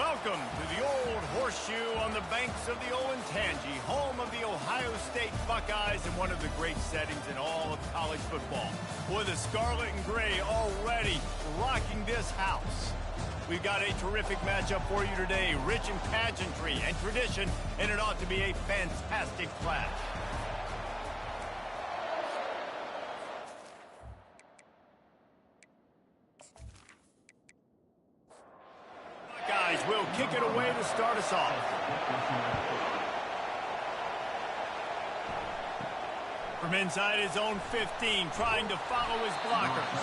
Welcome to the Old Horseshoe on the banks of the Olentangy, home of the Ohio State Buckeyes and one of the great settings in all of college football. Boy, the scarlet and gray already rocking this house. We've got a terrific matchup for you today, rich in pageantry and tradition, and it ought to be a fantastic clash. Buckeyes will kick it away to start us off. From inside his own 15, trying to follow his blockers.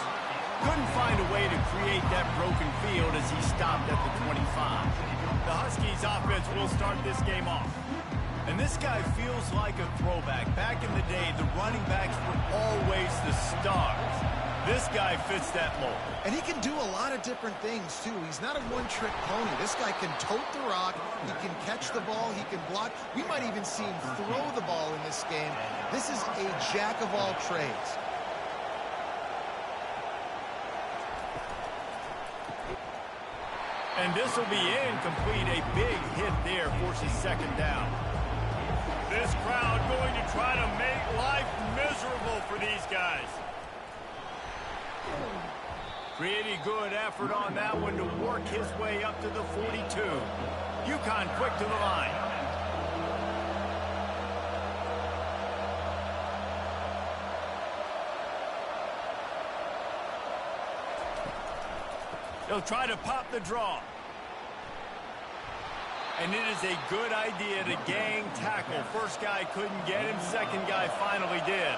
Couldn't find a way to create that broken field as he stopped at the 25. The Huskies offense will start this game off. And this guy feels like a throwback. Back in the day, the running backs were always the stars. This guy fits that mold. And he can do a lot of different things, too. He's not a one-trick pony. This guy can tote the rock. He can catch the ball. He can block. We might even see him throw the ball in this game. This is a jack of all trades. And this will be incomplete. A big hit there forces second down. This crowd going to try to make life miserable for these guys. Pretty good effort on that one to work his way up to the 42. UConn quick to the line. They'll try to pop the draw. And it is a good idea to gang tackle. First guy couldn't get him, second guy finally did.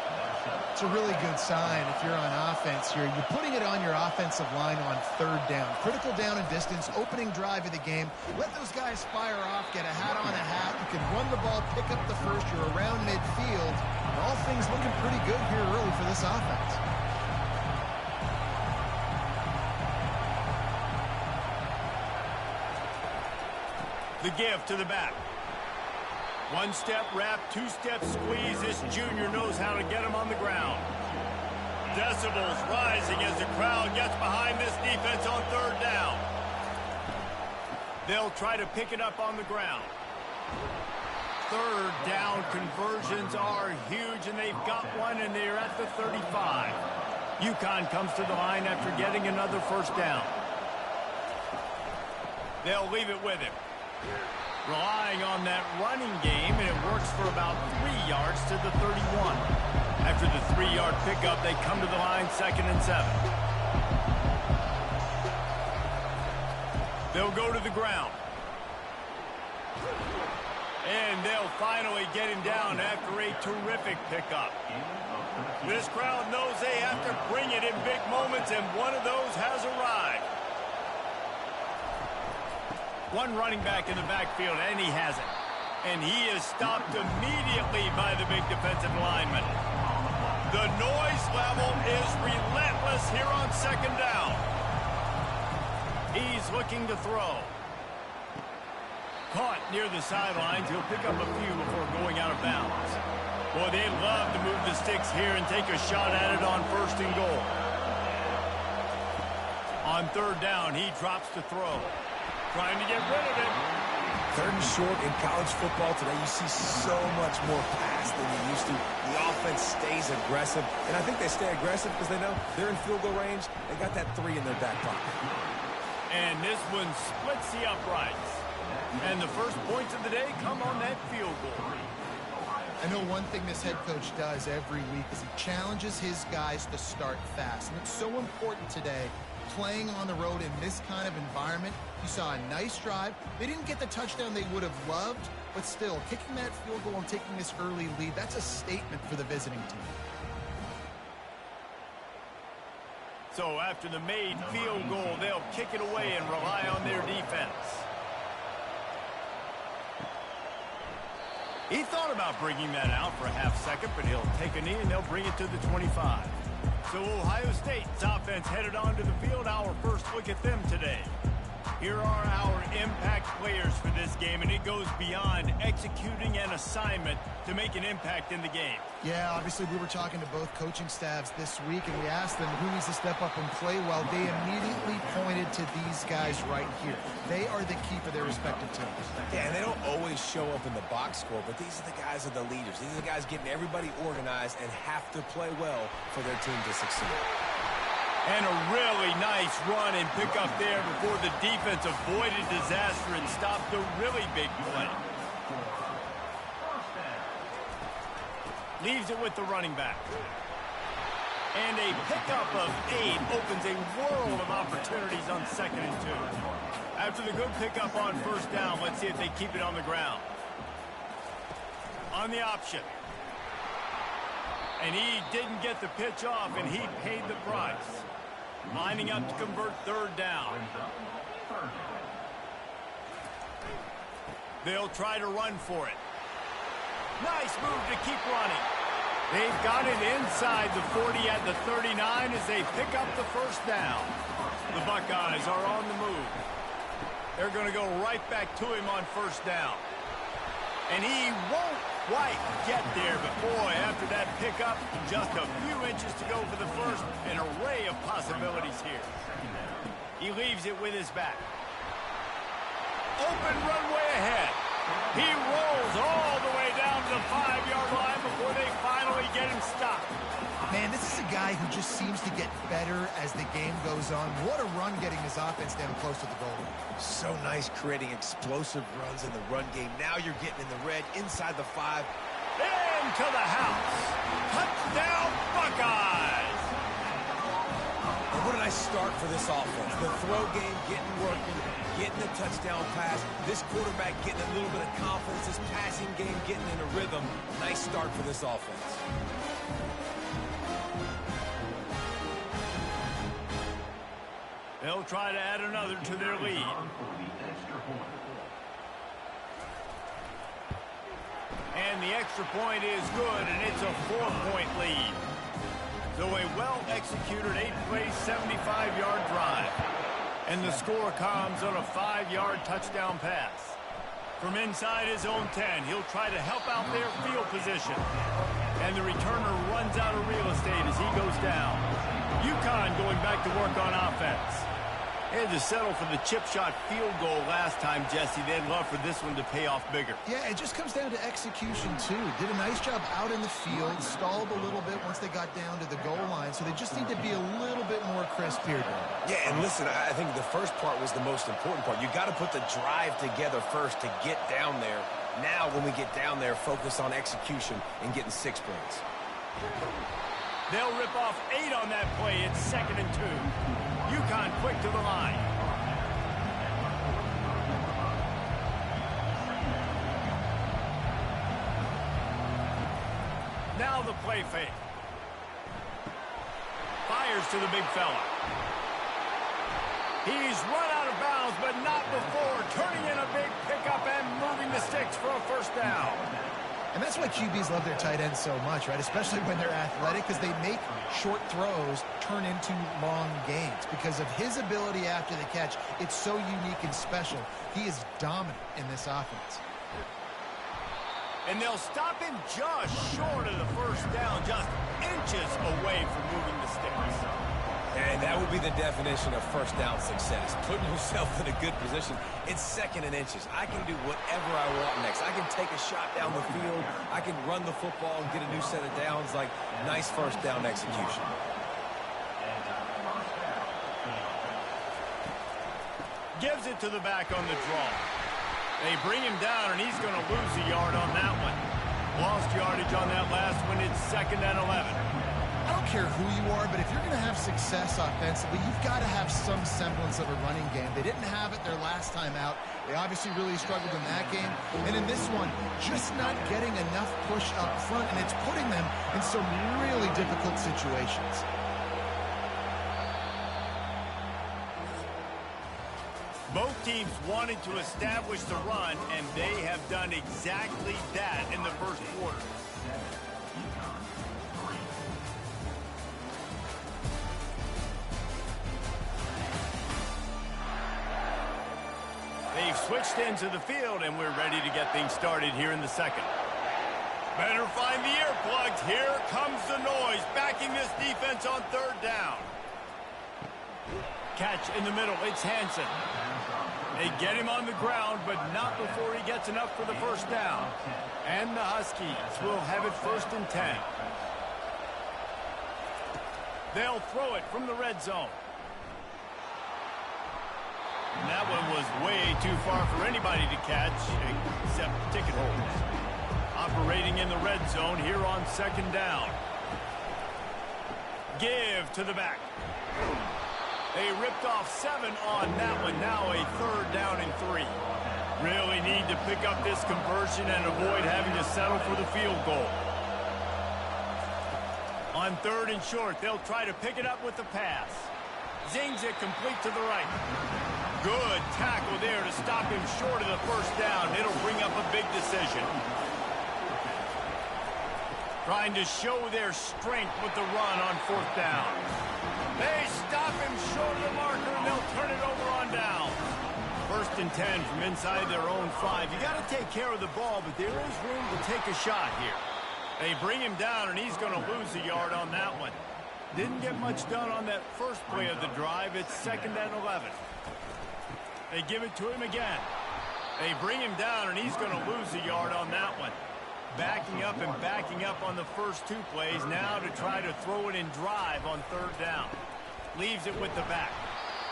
It's a really good sign if you're on offense here. You're putting it on your offensive line on third down. Critical down and distance, opening drive of the game. Let those guys fire off, get a hat on a hat. You can run the ball, pick up the first. You're around midfield. And all things looking pretty good here early for this offense. The give to the back. One-step wrap, two-step squeeze. This junior knows how to get him on the ground. Decibels rising as the crowd gets behind this defense on third down. They'll try to pick it up on the ground. Third down conversions are huge, and they've got one, and they're at the 35. UConn comes to the line after getting another first down. They'll leave it with him. Relying on that running game, and it works for about 3 yards to the 31. After the 3-yard pickup, they come to the line, 2nd and 7. They'll go to the ground. And they'll finally get him down after a terrific pickup. This crowd knows they have to bring it in big moments, and one of those has arrived. One running back in the backfield, and he has it. And he is stopped immediately by the big defensive lineman. The noise level is relentless here on second down. He's looking to throw. Caught near the sidelines. He'll pick up a few before going out of bounds. Boy, they'd love to move the sticks here and take a shot at it on 1st and goal. On third down, he drops to throw. Trying to get rid of it. 3rd and short in college football today, you see so much more pass than you used to. The offense stays aggressive, and I think they stay aggressive because they know they're in field goal range. They got that 3 in their back pocket. And this one splits the uprights. And the first points of the day come on that field goal. I know one thing this head coach does every week is he challenges his guys to start fast. And it's so important today. Playing on the road in this kind of environment, you saw a nice drive. They didn't get the touchdown they would have loved, but still, kicking that field goal and taking this early lead, that's a statement for the visiting team. So after the made field goal, they'll kick it away and rely on their defense. He thought about bringing that out for a half second, but he'll take a knee and they'll bring it to the 25. So Ohio State's offense headed onto the field. Our first look at them today. Here are our impact players for this game, and it goes beyond executing an assignment to make an impact in the game. Yeah, obviously we were talking to both coaching staffs this week, and we asked them who needs to step up and play well. They immediately pointed to these guys right here. They are the key for their respective teams. Yeah, and they don't always show up in the box score, but these are the guys that are the leaders. These are the guys getting everybody organized and have to play well for their team to succeed. And a really nice run and pick up there before the defense avoided disaster and stopped the really big play. Leaves it with the running back. And a pickup of 8 opens a world of opportunities on 2nd and 2. After the good pickup on 1st down, let's see if they keep it on the ground. On the option. And he didn't get the pitch off, and he paid the price. Lining up to convert 3rd down. They'll try to run for it. Nice move to keep running. They've got it inside the 40 at the 39 as they pick up the 1st down. The Buckeyes are on the move. They're going to go right back to him on 1st down. And he won't quite get there, but boy, after that pickup, just a few inches to go for the 1st. An array of possibilities here. He leaves it with his back. Open runway ahead. He rolls all the way down to the 5-yard line before they finally get him stopped. Man, this is a guy who just seems to get better as the game goes on. What a run getting his offense down close to the goal line. So nice creating explosive runs in the run game. Now you're getting in the red inside the 5. Into the house. Touchdown, Buckeyes. And what a nice start for this offense. The throw game getting working, getting the touchdown pass. This quarterback getting a little bit of confidence. This passing game getting in a rhythm. Nice start for this offense. They'll try to add another to their lead. And the extra point is good, and it's a 4-point lead. So a well-executed 8-play, 75-yard drive. And the score comes on a 5-yard touchdown pass. From inside his own 10, he'll try to help out their field position. And the returner runs out of real estate as he goes down. UConn going back to work on offense. They had to settle for the chip shot field goal last time, Jesse. They'd love for this one to pay off bigger. Yeah, it just comes down to execution, too. Did a nice job out in the field, stalled a little bit once they got down to the goal line, so they just need to be a little bit more crisp here, Dan. Yeah, and listen, I think the first part was the most important part. You got to put the drive together first to get down there. Now, when we get down there, focus on execution and getting 6 points. They'll rip off 8 on that play. It's 2nd and 2. UConn quick to the line. Now the play fake. Fires to the big fella. He's run out of bounds, but not before turning in a big pickup and moving the sticks for a 1st down. And that's why QBs love their tight ends so much, right? Especially when they're athletic, because they make short throws turn into long gains. Because of his ability after the catch, it's so unique and special. He is dominant in this offense. And they'll stop him just short of the 1st down, just inches away from moving the sticks. And that would be the definition of 1st down success. Putting yourself in a good position. It's 2nd and inches. I can do whatever I want next. I can take a shot down the field. I can run the football and get a new set of downs. Like, nice 1st down execution. Gives it to the back on the draw. They bring him down, and he's going to lose a yard on that one. Lost yardage on that last one. It's 2nd and 11. I don't care who you are, but if you're going to have success offensively, you've got to have some semblance of a running game. They didn't have it their last time out. They obviously really struggled in that game. And in this one, just not getting enough push up front, and it's putting them in some really difficult situations. Both teams wanted to establish the run, and they have done exactly that in the 1st quarter. switched into the field, and we're ready to get things started here in the second. Better find the earplugs. Here comes the noise, backing this defense on third down. Catch in the middle. It's Hansen. They get him on the ground, but not before he gets enough for the first down. And the Huskies will have it 1st and 10. They'll throw it from the red zone. And that one was way too far for anybody to catch, except ticket holders. Operating in the red zone here on 2nd down. Give to the back. They ripped off 7 on that one. Now a 3rd down and 3. Really need to pick up this conversion and avoid having to settle for the field goal. On 3rd and short, they'll try to pick it up with the pass. Zings it complete to the right. Good tackle there to stop him short of the first down. It'll bring up a big decision. Trying to show their strength with the run on 4th down. They stop him short of the marker, and they'll turn it over on down. 1st and 10 from inside their own 5. You got to take care of the ball, but there is room to take a shot here. They bring him down, and he's going to lose a yard on that one. Didn't get much done on that first play of the drive. It's 2nd and 11. They give it to him again. They bring him down, and he's going to lose a yard on that one. Backing up and backing up on the first 2 plays, now to try to throw it in drive on 3rd down. Leaves it with the back.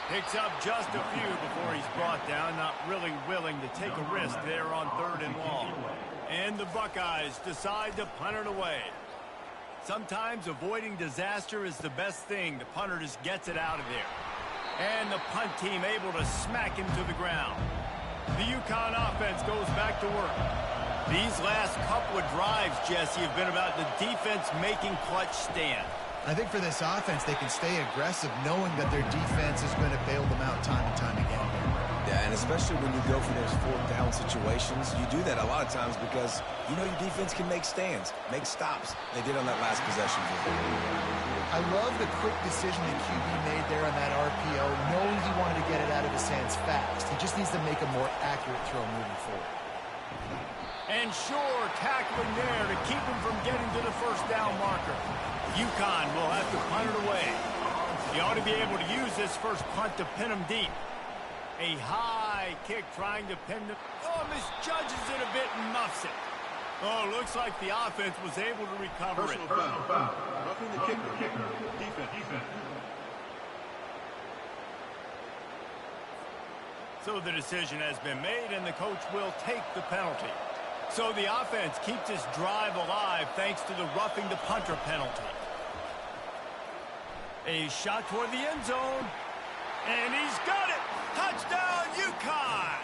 Picks up just a few before he's brought down, not really willing to take a risk there on 3rd and long. And the Buckeyes decide to punt it away. Sometimes avoiding disaster is the best thing. The punter just gets it out of there. And the punt team able to smack him to the ground. The UConn offense goes back to work. These last couple of drives, Jesse, have been about the defense making clutch stand. I think for this offense, they can stay aggressive knowing that their defense is going to bail them out time and time again. Yeah, and especially when you go for those 4th down situations, you do that a lot of times because you know your defense can make stands, make stops. They did on that last possession. I love the quick decision that QB made there on that RPO, knowing he wanted to get it out of his hands fast. He just needs to make a more accurate throw moving forward. And sure, tackling there to keep him from getting to the first down marker. UConn will have to punt it away. He ought to be able to use this first punt to pin him deep. A high kick trying to pin the... Oh, misjudges it a bit and muffs it. Oh, looks like the offense was able to recover it. Foul. Roughing the kicker. Defense. So the decision has been made, and the coach will take the penalty. So the offense keeps this drive alive thanks to the roughing the punter penalty. A shot toward the end zone. And he's got it! Touchdown, UConn!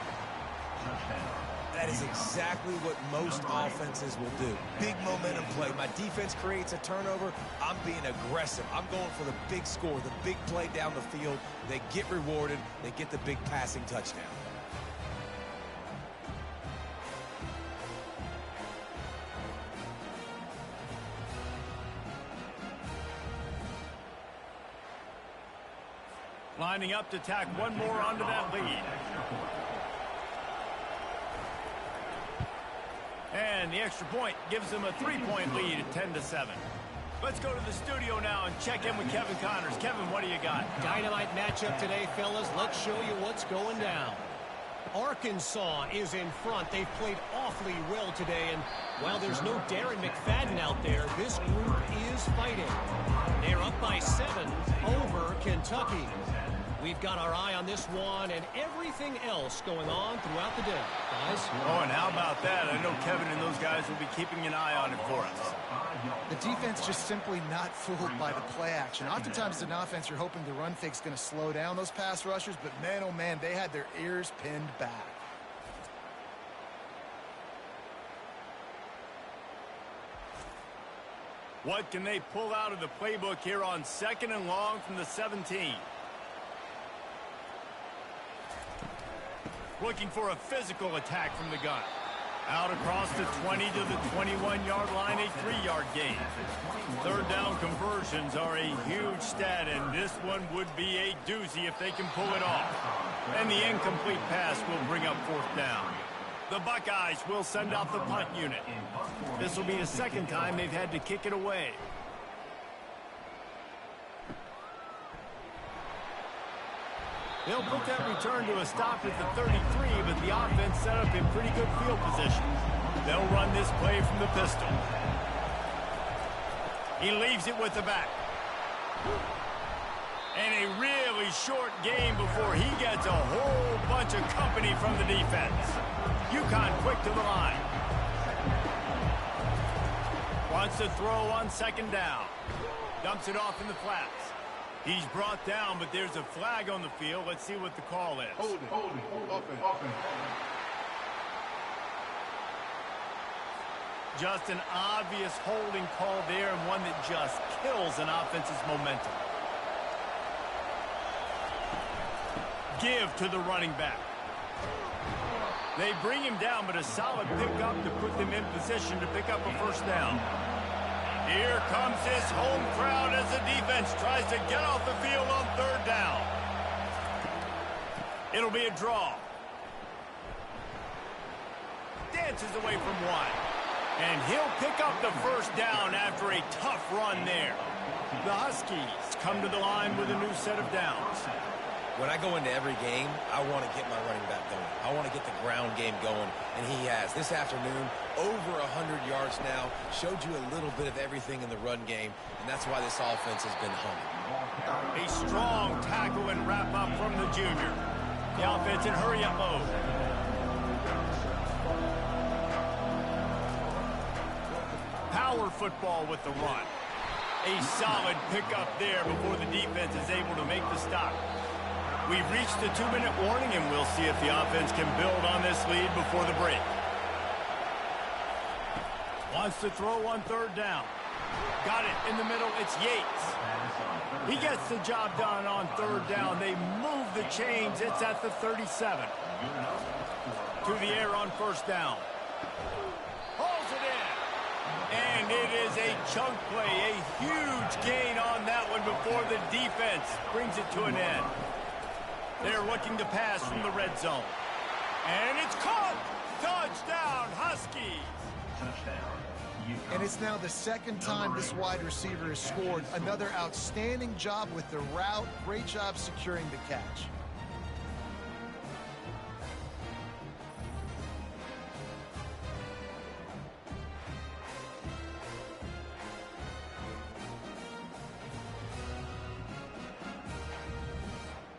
That is exactly what most offenses will do. Big momentum play. My defense creates a turnover. I'm being aggressive. I'm going for the big score, the big play down the field. They get rewarded. They get the big passing touchdown. Lining up to tack one more onto that lead. And the extra point gives them a 3-point lead at 10-7. Let's go to the studio now and check in with Kevin Connors. Kevin, what do you got? Dynamite matchup today, fellas. Let's show you what's going down. Arkansas is in front. They've played awfully well today, and while there's no Darren McFadden out there, this group is fighting. They're up by 7 over Kentucky. We've got our eye on this one and everything else going on throughout the day. Guys? Oh, and how about that? I know Kevin and those guys will be keeping an eye on it for us. The defense just simply not fooled by the play action. Oftentimes as an offense, you're hoping the run fake's going to slow down those pass rushers, but man, oh man, they had their ears pinned back. What can they pull out of the playbook here on 2nd and long from the 17? Looking for a physical attack from the gun. Out across the 20 to the 21-yard line, a 3-yard gain. 3rd down conversions are a huge stat, and this one would be a doozy if they can pull it off. And the incomplete pass will bring up 4th down. The Buckeyes will send out the punt unit. This will be the 2nd time they've had to kick it away. They'll put that return to a stop at the 33, but the offense set up in pretty good field position. They'll run this play from the pistol. He leaves it with the back. And a really short game before he gets a whole bunch of company from the defense. UConn quick to the line. Wants to throw on 2nd down. Dumps it off in the flats. He's brought down, but there's a flag on the field. Let's see what the call is. Holding, offense. Just an obvious holding call there, and one that just kills an offense's momentum. Give to the running back. They bring him down, but a solid pickup to put them in position to pick up a 1st down. Here comes his home crowd as the defense tries to get off the field on 3rd down. It'll be a draw. Dances away from 1. And he'll pick up the 1st down after a tough run there. The Huskies come to the line with a new set of downs. When I go into every game, I want to get my running back going. I want to get the ground game going, and he has. This afternoon, over 100 yards now, showed you a little bit of everything in the run game, and that's why this offense has been humming. A strong tackle and wrap-up from the junior. The offense in hurry-up mode. Power football with the run. A solid pickup there before the defense is able to make the stop. We've reached the 2-minute warning, and we'll see if the offense can build on this lead before the break. Wants to throw on 3rd down. Got it in the middle. It's Yates. He gets the job done on 3rd down. They move the chains. It's at the 37. To the air on 1st down. Hauls it in. And it is a chunk play. A huge gain on that one before the defense brings it to an end. They're looking to pass from the red zone. And it's caught! Touchdown, Huskies! And it's now the 2nd time this wide receiver has scored. Another outstanding job with the route. Great job securing the catch.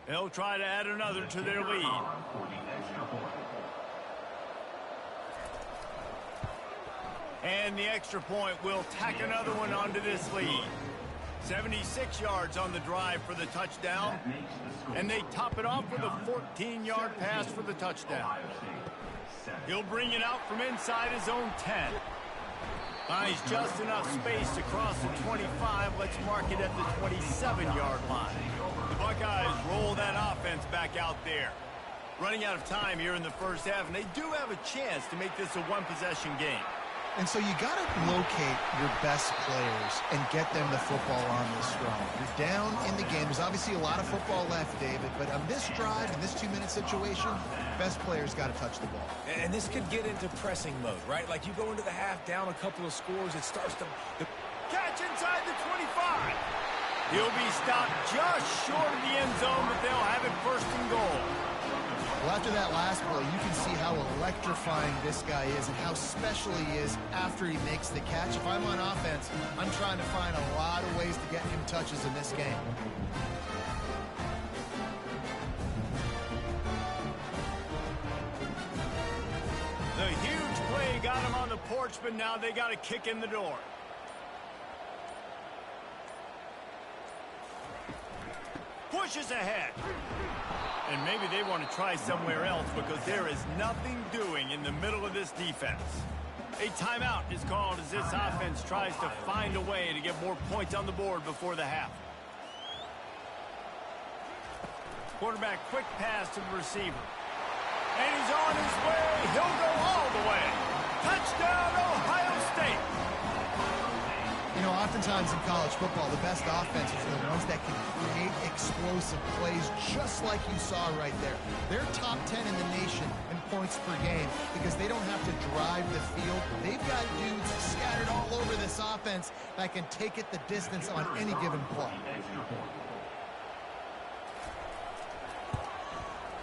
They'll try to add another to their lead. And the extra point will tack another one onto this lead. 76 yards on the drive for the touchdown. And they top it off with a 14-yard pass for the touchdown. He'll bring it out from inside his own 10. Finds just enough space to cross the 25. Let's mark it at the 27-yard line. The Buckeyes roll that offense back out there. Running out of time here in the 1st half, and they do have a chance to make this a 1-possession game. And so you got to locate your best players and get them the football on this run. You're down in the game. There's obviously a lot of football left, David, but on this drive, in this 2-minute situation, best players got to touch the ball. And this could get into pressing mode, right? Like you go into the half down a couple of scores, it starts to... Catch inside the 25. He'll be stopped just short of the end zone, but they'll have it 1st and goal. Well, after that last play, you can see how electrifying this guy is and how special he is after he makes the catch. If I'm on offense, I'm trying to find a lot of ways to get him touches in this game. The huge play got him on the porch, but now they got to kick in the door. Pushes ahead. And maybe they want to try somewhere else because there is nothing doing in the middle of this defense. A timeout is called as this offense tries to find a way to get more points on the board before the half. Quarterback quick pass to the receiver. And he's on his way. He'll go all the way. Touchdown, Ohio State. You know, oftentimes in college football, the best offenses are the ones that can create explosive plays just like you saw right there. They're top 10 in the nation in points per game because they don't have to drive the field. They've got dudes scattered all over this offense that can take it the distance on any given play.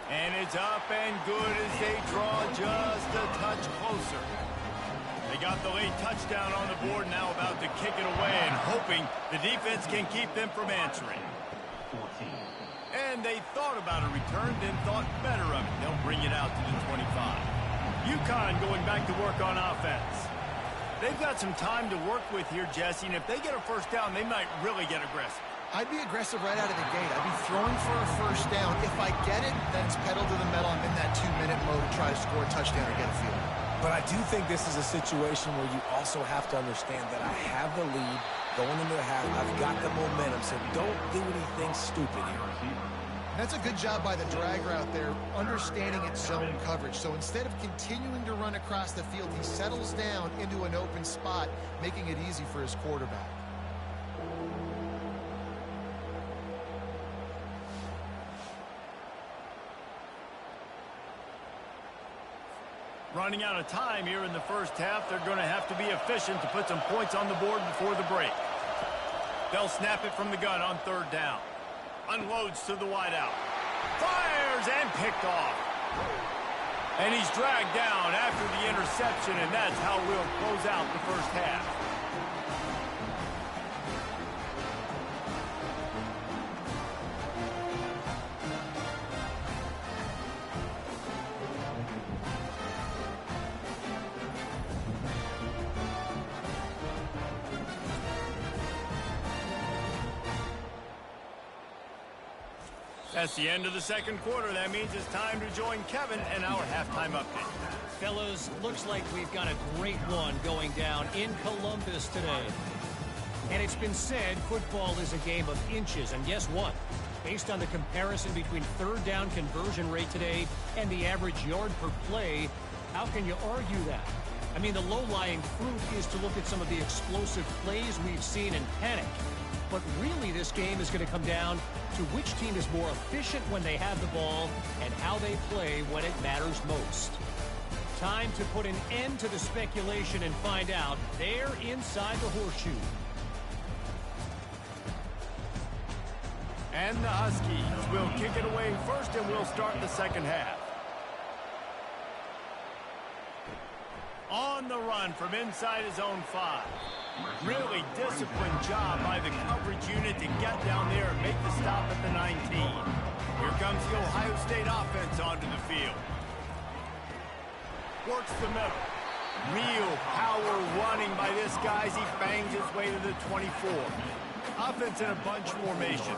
And it's up and good as they draw just a touch closer. They got the late touchdown on the board, now about to kick it away and hoping the defense can keep them from answering. And they thought about a return, then thought better of it. They'll bring it out to the 25. UConn going back to work on offense. They've got some time to work with here, Jesse, and if they get a first down, they might really get aggressive. I'd be aggressive right out of the gate. I'd be throwing for a first down. If I get it, then it's pedal to the metal. I'm in that 2-minute mode to try to score a touchdown or get a field. But I do think this is a situation where you also have to understand that I have the lead going into the half. I've got the momentum, so don't do anything stupid here. That's a good job by the drag route there, understanding its zone coverage. So instead of continuing to run across the field, he settles down into an open spot, making it easy for his quarterback. Running out of time here in the first half. They're going to have to be efficient to put some points on the board before the break. They'll snap it from the gun on third down. Unloads to the wideout. Fires and picked off. And he's dragged down after the interception, and that's how we'll close out the first half. That's the end of the second quarter. That means it's time to join Kevin and our halftime update. Fellas, looks like we've got a great one going down in Columbus today. And it's been said football is a game of inches. And guess what? Based on the comparison between third down conversion rate today and the average yard per play, how can you argue that? I mean, the low-lying fruit is to look at some of the explosive plays we've seen and panic. But really, this game is going to come down to which team is more efficient when they have the ball and how they play when it matters most. Time to put an end to the speculation and find out there inside the horseshoe. And the Huskies will kick it away first, and we'll start the second half. On the run from inside his own 5. Really disciplined job by the coverage unit to get down there and make the stop at the 19. Here comes the Ohio State offense onto the field. Works the middle. Real power running by this guy as he bangs his way to the 24. Offense in a bunch formation.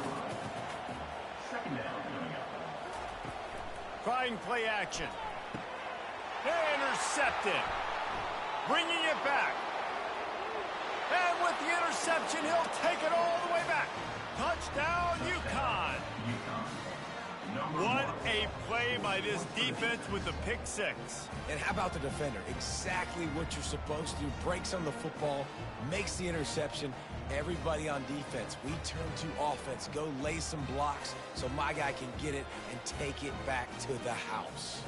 Trying play action. Intercepted. Bringing it back. And with the interception, he'll take it all the way back. Touchdown, UConn. What a play by this defense with the pick 6. And how about the defender? Exactly what you're supposed to do. Breaks on the football, makes the interception. Everybody on defense, we turn to offense. Go lay some blocks so my guy can get it and take it back to the house.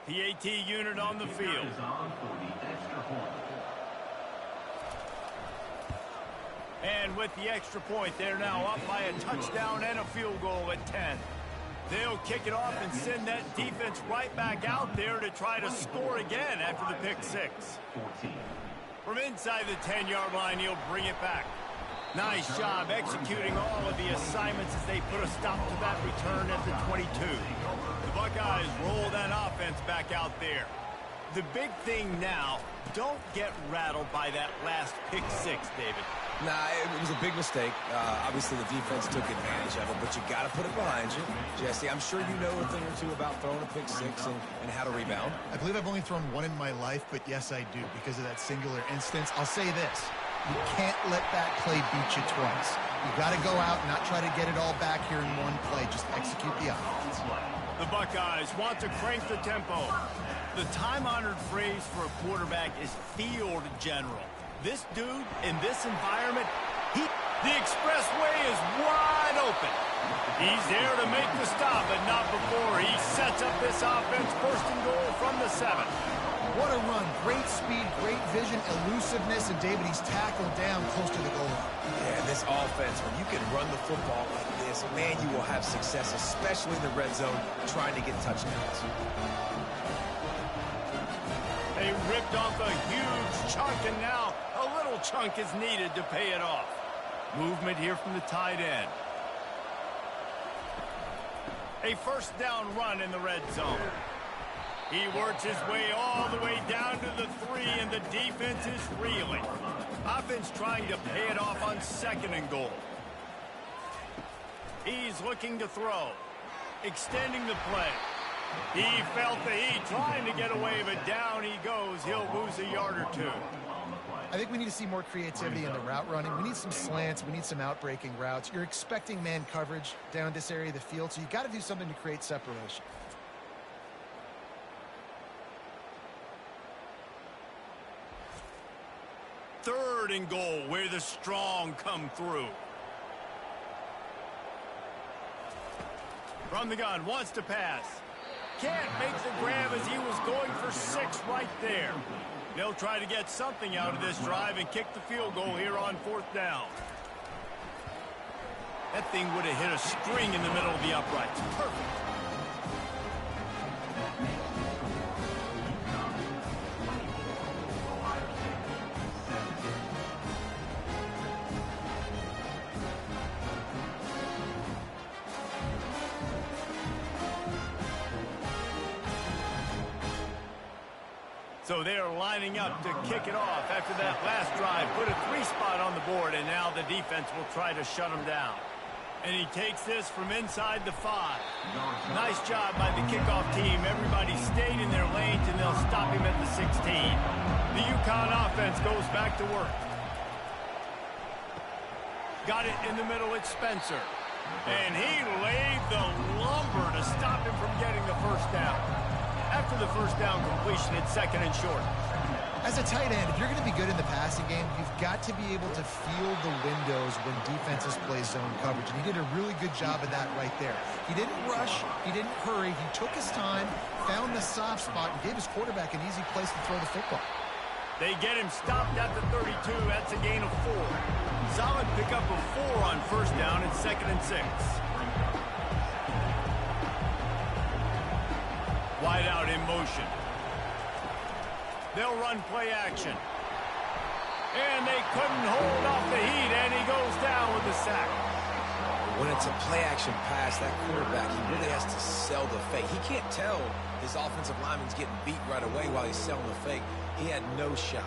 PAT unit on the field. And with the extra point, they're now up by a touchdown and a field goal at 10. They'll kick it off and send that defense right back out there to try to score again after the pick 6. From inside the 10-yard line, he'll bring it back. Nice job executing all of the assignments as they put a stop to that return at the 22. The Buckeyes roll that offense back out there. The big thing now, don't get rattled by that last pick 6, David. Nah, it was a big mistake. Obviously, the defense took advantage of it, but you got to put it behind you. Jesse, I'm sure you know a thing or two about throwing a pick 6 and how to rebound. I believe I've only thrown one in my life, but yes, I do because of that singular instance. I'll say this. You can't let that play beat you twice. You got to go out and not try to get it all back here in one play. Just execute the offense. Buckeyes want to crank the tempo. The time-honored phrase for a quarterback is field general. This dude, in this environment, the expressway is wide open. He's there to make the stop, but not before he sets up this offense. First and goal from the 7. What a run. Great speed, great vision, elusiveness, and David, he's tackled down close to the goal line. Yeah, this offense, when you can run the football like this, man, you will have success, especially in the red zone, trying to get touchdowns. They ripped off a huge chunk, and now a little chunk is needed to pay it off. Movement here from the tight end. A first down run in the red zone. He works his way all the way down to the 3, and the defense is reeling. Offense trying to pay it off on 2nd and goal. He's looking to throw. Extending the play. He felt the heat, trying to get away, but down he goes. He'll lose a yard or 2. I think we need to see more creativity in the route running. We need some slants. We need some out-breaking routes. You're expecting man coverage down this area of the field, so you got to do something to create separation. Third and goal, where the strong come through. From the gun, wants to pass. Can't make the grab as he was going for 6 right there. They'll try to get something out of this drive and kick the field goal here on 4th down. That thing would have hit a string in the middle of the uprights. Perfect. So they are lining up to kick it off after that last drive. Put a 3 spot on the board, and now the defense will try to shut him down. And he takes this from inside the 5. Nice job by the kickoff team. Everybody stayed in their lanes, and they'll stop him at the 16. The UConn offense goes back to work. Got it in the middle, it's Spencer. And he laid the lumber to stop him from getting the first down. After the first down completion, it's 2nd and short. As a tight end, if you're going to be good in the passing game, you've got to be able to feel the windows when defenses play zone coverage. And he did a really good job of that right there. He didn't rush. He didn't hurry. He took his time, found the soft spot, and gave his quarterback an easy place to throw the football. They get him stopped at the 32. That's a gain of 4. Solid pickup of 4 on first down. It's 2nd and 6. Wide out in motion. They'll run play action. And they couldn't hold off the heat, and he goes down with the sack. When it's a play action pass, that quarterback, he really has to sell the fake. He can't tell his offensive lineman's getting beat right away while he's selling the fake. He had no shot.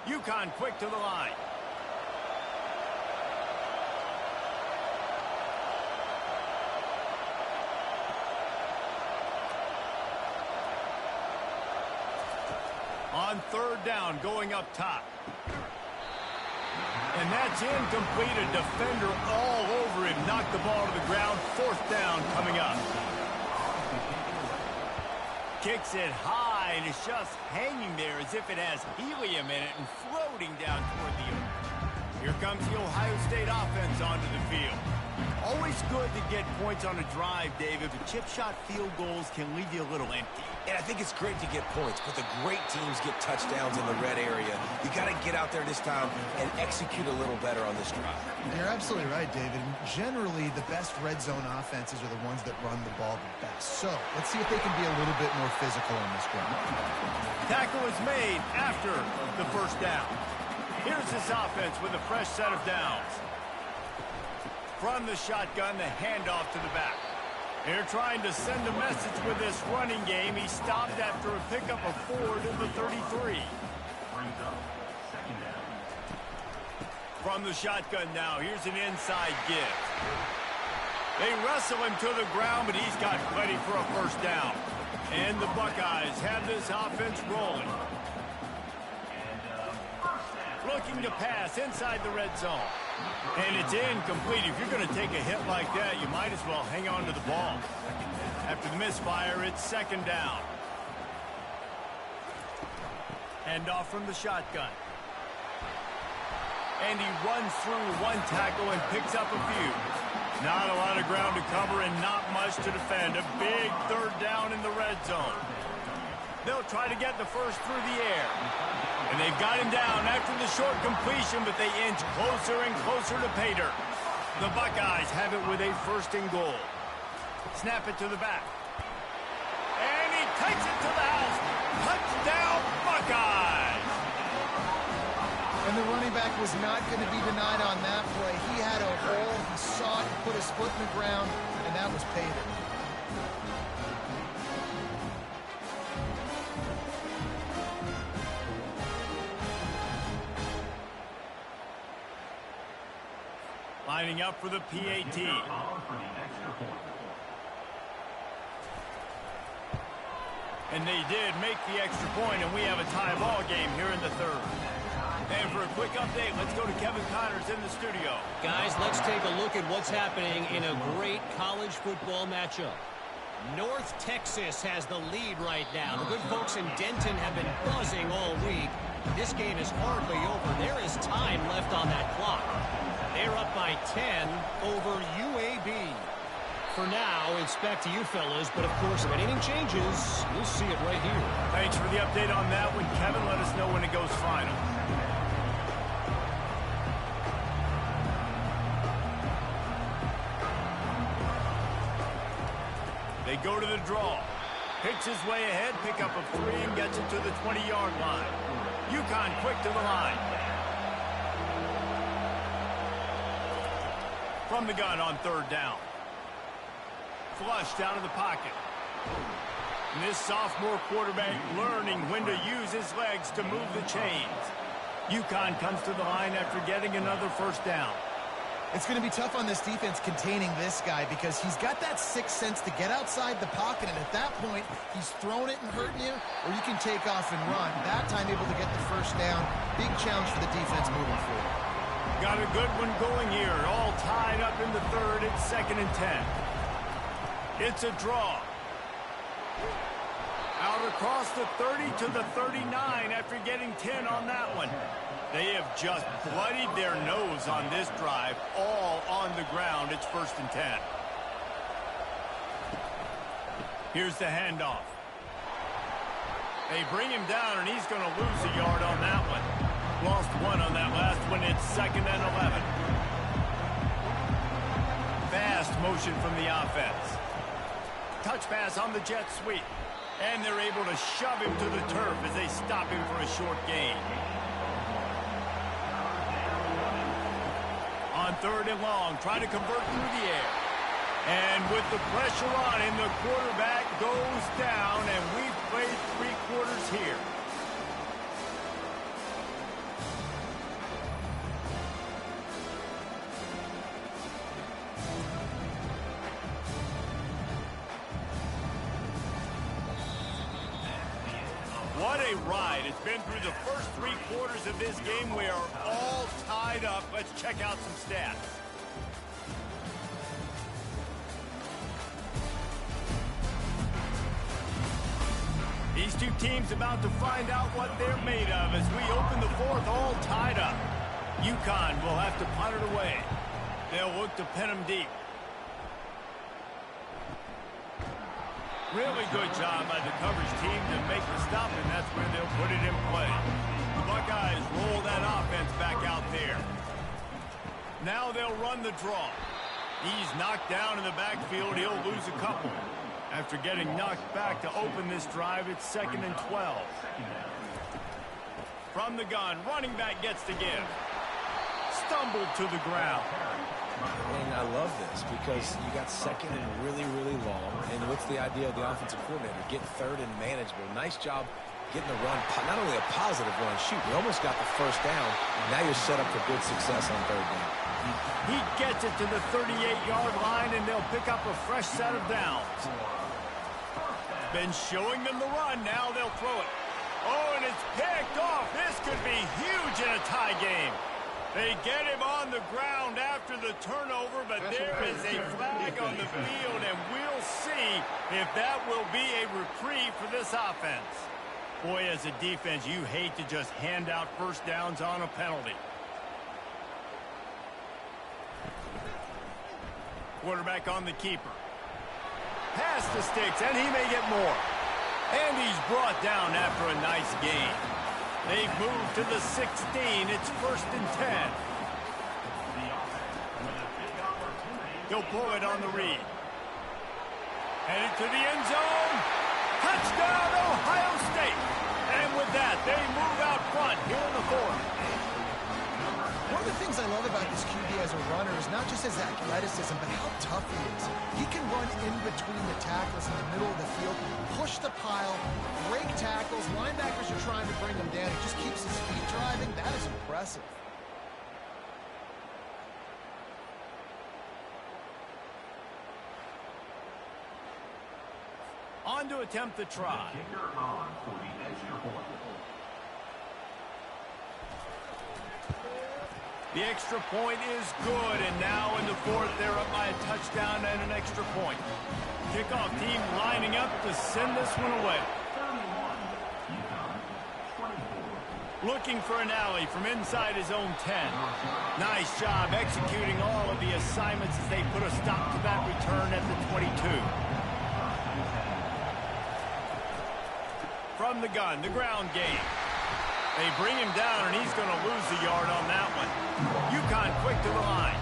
UConn quick to the line. On 3rd down, going up top. And that's incomplete. A defender all over him. Knocked the ball to the ground. 4th down coming up. Kicks it high, and it's just hanging there as if it has helium in it and floating down toward the earth. Here comes the Ohio State offense onto the field. Always good to get points on a drive, David, but chip shot field goals can leave you a little empty. And I think it's great to get points, but the great teams get touchdowns in the red area. You got to get out there this time and execute a little better on this drive. You're absolutely right, David. Generally, the best red zone offenses are the ones that run the ball the best. So let's see if they can be a little bit more physical on this drive. Tackle is made after the first down. Here's this offense with a fresh set of downs. From the shotgun, the handoff to the back. They're trying to send a message with this running game. He stopped after a pickup of 4 to the 33. From the shotgun now, here's an inside give. They wrestle him to the ground, but he's got plenty for a first down. And the Buckeyes have this offense rolling. looking to pass inside the red zone. And it's incomplete. If you're going to take a hit like that, you might as well hang on to the ball. After the misfire, it's second down. Handoff from the shotgun. And he runs through one tackle and picks up a few. Not a lot of ground to cover and not much to defend. A big third down in the red zone. They'll try to get the first through the air. And they've got him down after the short completion, but they inch closer and closer to pay dirt. The Buckeyes have it with a first and goal. Snap it to the back. And he takes it to the house. Touchdown, Buckeyes! And the running back was not going to be denied on that play. He had a hole, he saw it, put his foot in the ground, and that was pay dirt. Lining up for the PAT. And they did make the extra point, and we have a tie ball game here in the third. And for a quick update, let's go to Kevin Connors in the studio. Guys, let's take a look at what's happening in a great college football matchup. North Texas has the lead right now. The good folks in Denton have been buzzing all week. This game is hardly over. There is time left on that clock. They're up by 10 over UAB. For now, it's back to you fellas, but of course, if anything changes, you'll see it right here. Thanks for the update on that one, Kevin. Let us know when it goes final. They go to the draw. Picks his way ahead, pick up a 3, and gets it to the 20-yard line. UConn quick to the line. From the gun on third down. Flush down to the pocket. And this sophomore quarterback learning when to use his legs to move the chains. UConn comes to the line after getting another first down. It's going to be tough on this defense containing this guy because he's got that sixth sense to get outside the pocket, and at that point, he's throwing it and hurting you, or you can take off and run. That time able to get the first down. Big challenge for the defense moving forward. Got a good one going here. All tied up in the third. It's 2nd and 10. It's a draw. Out across the 30 to the 39 after getting 10 on that one. They have just bloodied their nose on this drive, all on the ground. It's 1st and 10. Here's the handoff. They bring him down, and he's going to lose a yard on that one. Lost 1 on that last one. It's 2nd and 11. Fast motion from the offense. Touch pass on the jet sweep. And they're able to shove him to the turf as they stop him for a short gain. On 3rd and long, trying to convert through the air. And with the pressure on him, the quarterback goes down, and we've played 3 quarters here. What a ride. It's been through the first 3 quarters of this game. We are all tied up. Let's check out some stats. These two teams about to find out what they're made of as we open the 4th all tied up. UConn will have to punt it away. They'll look to pin them deep. Really good job by the coverage team to make the stop, and that's where they'll put it in play. The Buckeyes roll that offense back out there. Now they'll run the draw. He's knocked down in the backfield. He'll lose a couple. After getting knocked back to open this drive, it's 2nd and 12. From the gun, running back gets the give. Stumbled to the ground. And I love this because you got 2nd and really, really long. And what's the idea of the offensive coordinator? Get 3rd and manageable. Nice job getting the run. Not only a positive run, shoot, you almost got the first down. Now you're set up for good success on 3rd down. He gets it to the 38-yard line, and they'll pick up a fresh set of downs. Been showing them the run. Now they'll throw it. Oh, and it's picked off. This could be huge in a tie game. They get him on the ground after the turnover, but there is a flag on the field, and we'll see if that will be a reprieve for this offense. Boy, as a defense, you hate to just hand out first downs on a penalty. Quarterback on the keeper. Pass the sticks, and he may get more. And he's brought down after a nice gain. They've moved to the 16. It's 1st and 10. He'll pull it on the read. Headed to the end zone. Touchdown, Ohio State. And with that, they move out front here in the 4th. One of the things I love about this QB as a runner is not just his athleticism, but how tough he is. He can run in between the tackles in the middle of the field, push the pile, break tackles. Linebackers are trying to bring him down. He just keeps his feet driving. That is impressive. On to attempt the try. The extra point is good, and now in the 4th, they're up by a touchdown and an extra point. Kickoff team lining up to send this one away. Looking for an alley from inside his own 10. Nice job executing all of the assignments as they put a stop to that return at the 22. From the gun, the ground game. They bring him down, and he's going to lose a yard on that one. UConn quick to the line.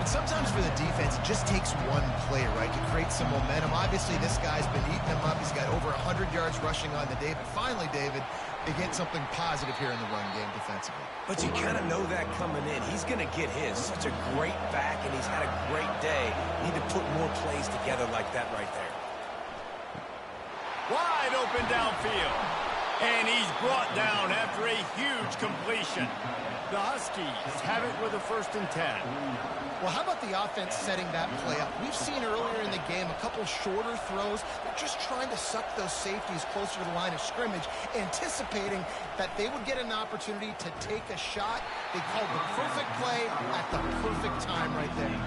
And sometimes for the defense, it just takes one play, right, to create some momentum. Obviously, this guy's been eating them up. He's got over 100 yards rushing on the day. But finally, David, they get something positive here in the run game defensively. But you kind of know that coming in. He's going to get his. Such a great back, and he's had a great day. Need to put more plays together like that right there. Wide open downfield. And he's brought down after a huge completion. The Huskies have it with a 1st and 10. Well, how about the offense setting that play up? We've seen earlier in the game a couple shorter throws. They're just trying to suck those safeties closer to the line of scrimmage, anticipating that they would get an opportunity to take a shot. They called the perfect play at the perfect time right there.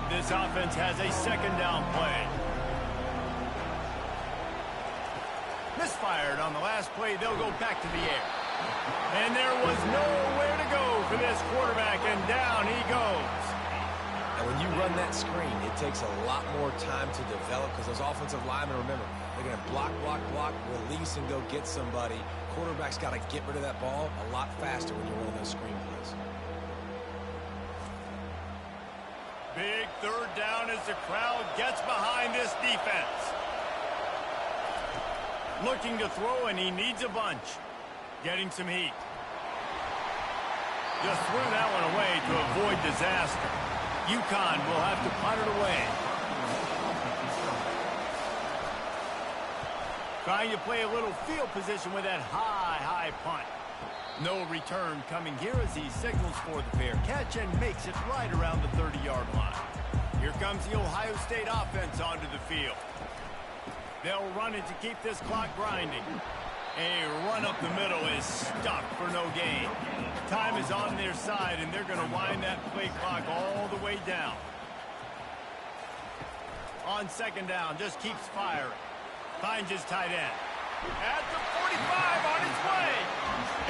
This offense has a 2nd down play. Misfired on the last play. They'll go back to the air. And there was nowhere to go for this quarterback, and down he goes. And when you run that screen, it takes a lot more time to develop because those offensive linemen, remember, they're going to block, release, and go get somebody. Quarterback's got to get rid of that ball a lot faster when you're running those screen plays. Big 3rd down as the crowd gets behind this defense. Looking to throw, and he needs a bunch. Getting some heat. Just threw that one away to avoid disaster. UConn will have to punt it away. Trying to play a little field position with that high punt. No return coming here as he signals for the fair catch and makes it right around the 30-yard line. Here comes the Ohio State offense onto the field. They'll run it to keep this clock grinding. A run up the middle is stuck for no gain. Time is on their side, and they're going to wind that play clock all the way down. On 2nd down, just keeps firing. Finds his tight end. At the 45, on his way.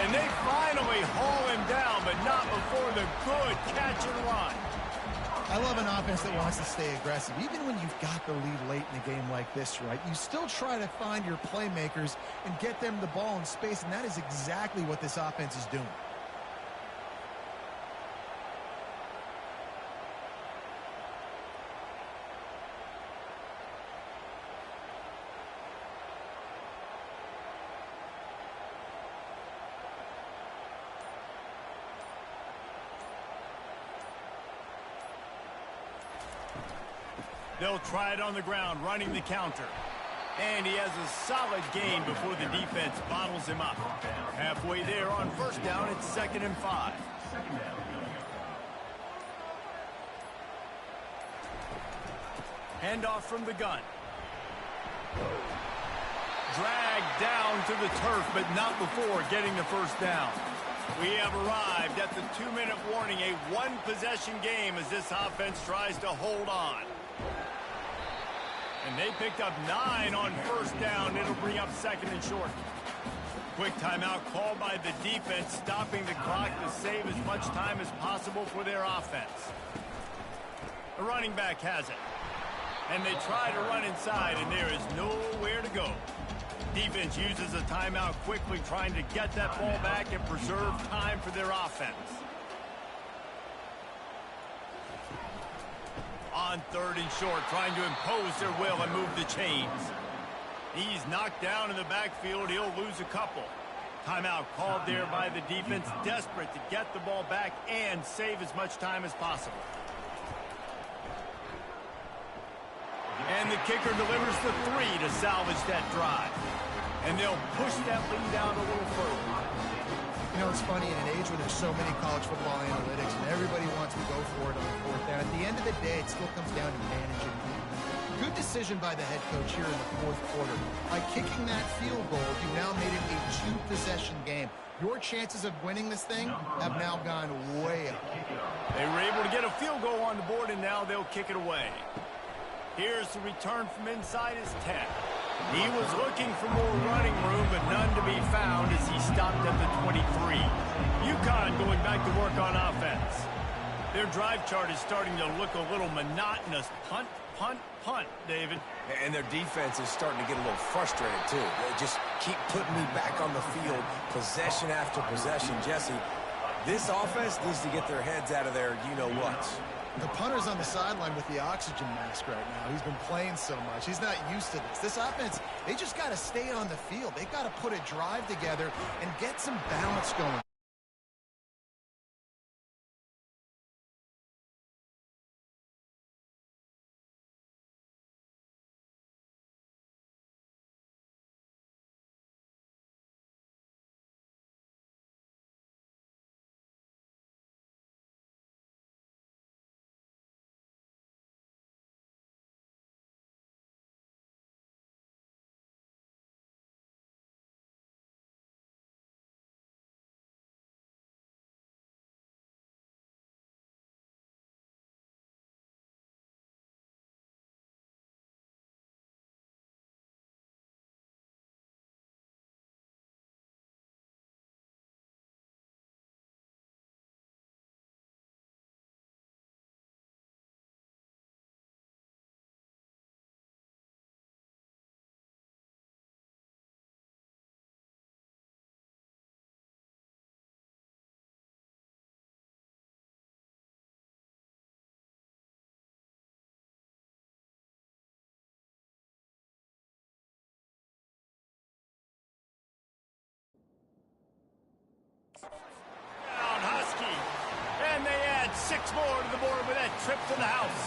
And they finally haul him down, but not before the good catch and run. I love an offense that wants to stay aggressive. Even when you've got the lead late in a game like this, right, you still try to find your playmakers and get them the ball in space, and that is exactly what this offense is doing. They'll try it on the ground, running the counter. And he has a solid gain before the defense bottles him up. Halfway there on 1st down, it's 2nd and 5. Handoff from the gun. dragged down to the turf, but not before getting the first down. We have arrived at the 2-minute warning, a one-possession game as this offense tries to hold on. And they picked up 9 on first down. It'll bring up 2nd and short. Quick timeout called by the defense, stopping the clock to save as much time as possible for their offense. The running back has it. And they try to run inside, and there is nowhere to go. Defense uses a timeout quickly, trying to get that ball back and preserve time for their offense. On 3rd and short, trying to impose their will and move the chains. He's knocked down in the backfield. He'll lose a couple. Timeout called there by the defense, desperate to get the ball back and save as much time as possible. And the kicker delivers the 3 to salvage that drive. And they'll push that lead down a little further. You know, it's funny, in an age where there's so many college football analytics and everybody wants to go for it on the 4th down, at the end of the day, it still comes down to managing. Good decision by the head coach here in the 4th quarter. By kicking that field goal, you now made it a 2-possession game. Your chances of winning this thing have now gone way up. They were able to get a field goal on the board, and now they'll kick it away. Here's the return from inside his 10. He was looking for more running room, but none to be found as he stopped at the 23. UConn going back to work on offense. Their drive chart is starting to look a little monotonous. Punt, punt, punt, David. And their defense is starting to get a little frustrated, too. They just keep putting me back on the field, possession after possession. Jesse, this offense needs to get their heads out of their you-know-whats. The punter's on the sideline with the oxygen mask right now. He's been playing so much. He's not used to this. This offense, they just got to stay on the field. They got to put a drive together and get some balance going. Down Husky. And they add 6 more to the board with that trip to the house.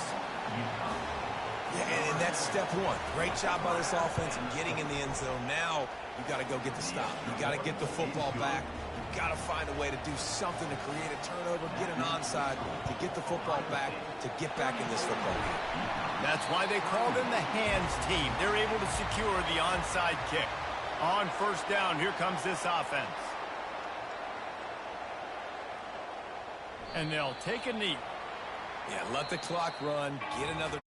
Yeah, and that's step 1. Great job by this offense in getting in the end zone. Now you got to go get the stop. You got to get the football back. You got to find a way to do something to create a turnover, get an onside, to get the football back, to get back in this football game. That's why they call them the hands team. They're able to secure the onside kick. On first down, here comes this offense. And they'll take a knee. Yeah, let the clock run, get another